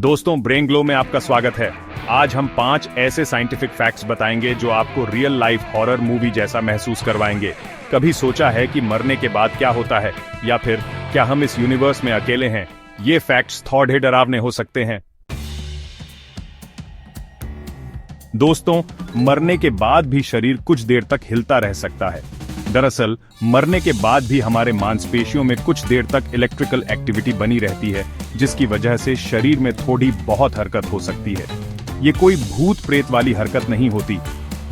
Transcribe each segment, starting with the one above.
दोस्तों, brain glow में आपका स्वागत है। आज हम 5 ऐसे साइंटिफिक फैक्ट्स बताएंगे जो आपको रियल लाइफ हॉरर मूवी जैसा महसूस करवाएंगे। कभी सोचा है कि मरने के बाद क्या होता है, या फिर क्या हम इस यूनिवर्स में अकेले हैं? ये फैक्ट्स थोड़े डरावने हो सकते हैं। दोस्तों, मरने के बाद भी शरीर कुछ देर तक हिलता रह सकता है। दरअसल मरने के बाद भी हमारे मांसपेशियों में कुछ देर तक इलेक्ट्रिकल एक्टिविटी बनी रहती है, जिसकी वजह से शरीर में थोड़ी बहुत हरकत हो सकती है। ये कोई भूत प्रेत वाली हरकत नहीं होती,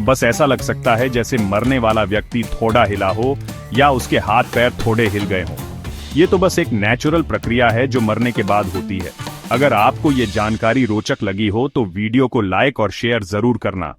बस ऐसा लग सकता है जैसे मरने वाला व्यक्ति थोड़ा हिला हो या उसके हाथ पैर थोड़े हिल गए हों। ये तो बस एक नेचुरल प्रक्रिया है जो मरने के बाद होती है। अगर आपको ये जानकारी रोचक लगी हो तो वीडियो को लाइक और शेयर जरूर करना।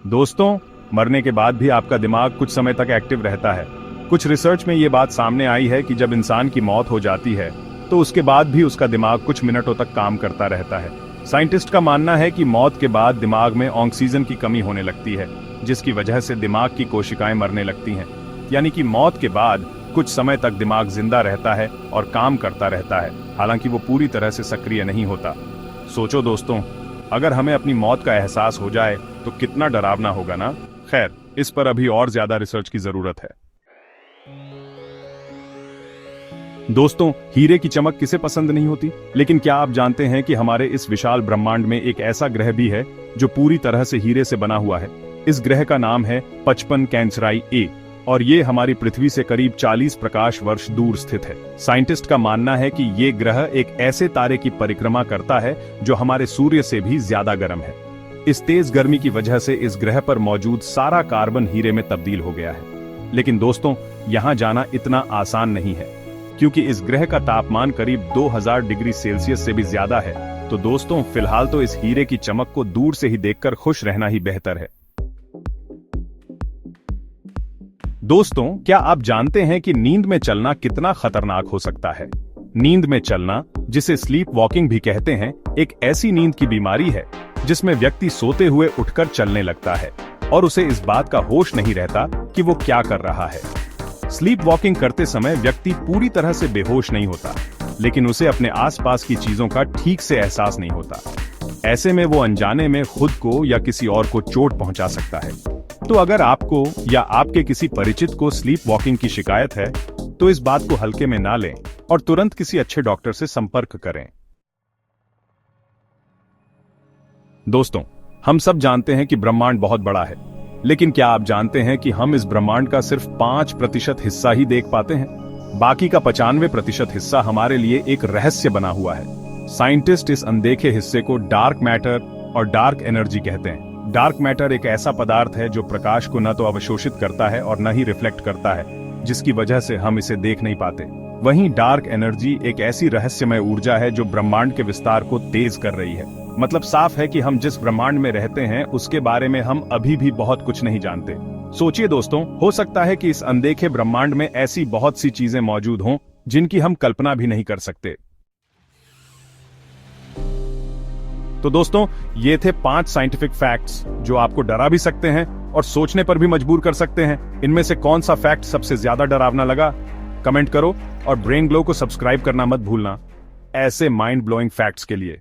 दोस्तों, मरने के बाद भी आपका दिमाग कुछ समय तक एक्टिव रहता है। कुछ रिसर्च में ये बात सामने आई है कि जब इंसान की मौत हो जाती है तो उसके बाद भी उसका दिमाग कुछ मिनटों तक काम करता रहता है। साइंटिस्ट का मानना है कि मौत के बाद दिमाग में ऑक्सीजन की कमी होने लगती है, जिसकी वजह से दिमाग की कोशिकाएं मरने लगती हैं। यानी कि मौत के बाद कुछ समय तक दिमाग जिंदा रहता है और काम करता रहता है, हालांकि वो पूरी तरह से सक्रिय नहीं होता। सोचो दोस्तों, अगर हमें अपनी मौत का एहसास हो जाए तो कितना डरावना होगा ना। खैर, इस पर अभी और ज्यादा रिसर्च की जरूरत है। दोस्तों, हीरे की चमक किसे पसंद नहीं होती, लेकिन क्या आप जानते हैं कि हमारे इस विशाल ब्रह्मांड में एक ऐसा ग्रह भी है जो पूरी तरह से हीरे से बना हुआ है। इस ग्रह का नाम है 55 कैंसराई ए, और ये हमारी पृथ्वी से करीब 40 प्रकाश वर्ष दूर स्थित है। साइंटिस्ट का मानना है कि ये ग्रह एक ऐसे तारे की परिक्रमा करता है जो हमारे सूर्य से भी ज्यादा गर्म है। इस तेज गर्मी की वजह से इस ग्रह पर मौजूद सारा कार्बन हीरे में तब्दील हो गया है। लेकिन दोस्तों, यहाँ जाना इतना आसान नहीं है, क्योंकि इस ग्रह का तापमान करीब 2000 डिग्री सेल्सियस से भी ज्यादा है। तो दोस्तों, फिलहाल तो इस हीरे की चमक को दूर से ही देखकर खुश रहना ही बेहतर है। दोस्तों, क्या आप जानते हैं कि नींद में चलना कितना खतरनाक हो सकता है? नींद में चलना, जिसे स्लीप वॉकिंग भी कहते हैं, एक ऐसी नींद की बीमारी है जिसमें व्यक्ति सोते हुए उठकर चलने लगता है और उसे इस बात का होश नहीं रहता कि वो क्या कर रहा है। स्लीप वॉकिंग करते समय व्यक्ति पूरी तरह से बेहोश नहीं होता, लेकिन उसे अपने आसपास की चीजों का ठीक से एहसास नहीं होता। ऐसे में वो अनजाने में खुद को या किसी और को चोट पहुंचा सकता है। तो अगर आपको या आपके किसी परिचित को स्लीप वॉकिंग की शिकायत है तो इस बात को हल्के में ना लें और तुरंत किसी अच्छे डॉक्टर से संपर्क करें। दोस्तों, हम सब जानते हैं कि ब्रह्मांड बहुत बड़ा है, लेकिन क्या आप जानते हैं कि हम इस ब्रह्मांड का सिर्फ 5% हिस्सा ही देख पाते हैं? बाकी का 95% हिस्सा हमारे लिए एक रहस्य बना हुआ है। साइंटिस्ट इस अनदेखे हिस्से को डार्क मैटर और डार्क एनर्जी कहते हैं। डार्क मैटर एक ऐसा पदार्थ है जो प्रकाश को न तो अवशोषित करता है और न ही रिफ्लेक्ट करता है, जिसकी वजह से हम इसे देख नहीं पाते। वहीं डार्क एनर्जी एक ऐसी रहस्यमय ऊर्जा है जो ब्रह्मांड के विस्तार को तेज कर रही है। मतलब साफ है कि हम जिस ब्रह्मांड में रहते हैं उसके बारे में हम अभी भी बहुत कुछ नहीं जानते। सोचिए दोस्तों, हो सकता है कि इस अनदेखे ब्रह्मांड में ऐसी बहुत सी चीजें मौजूद हों जिनकी हम कल्पना भी नहीं कर सकते। तो दोस्तों, ये थे 5 साइंटिफिक फैक्ट्स जो आपको डरा भी सकते हैं और सोचने पर भी मजबूर कर सकते हैं। इनमें से कौन सा फैक्ट सबसे ज्यादा डरावना लगा? कमेंट करो और ब्रेन ग्लो को सब्सक्राइब करना मत भूलना ऐसे माइंड ब्लोइंग फैक्ट्स के लिए।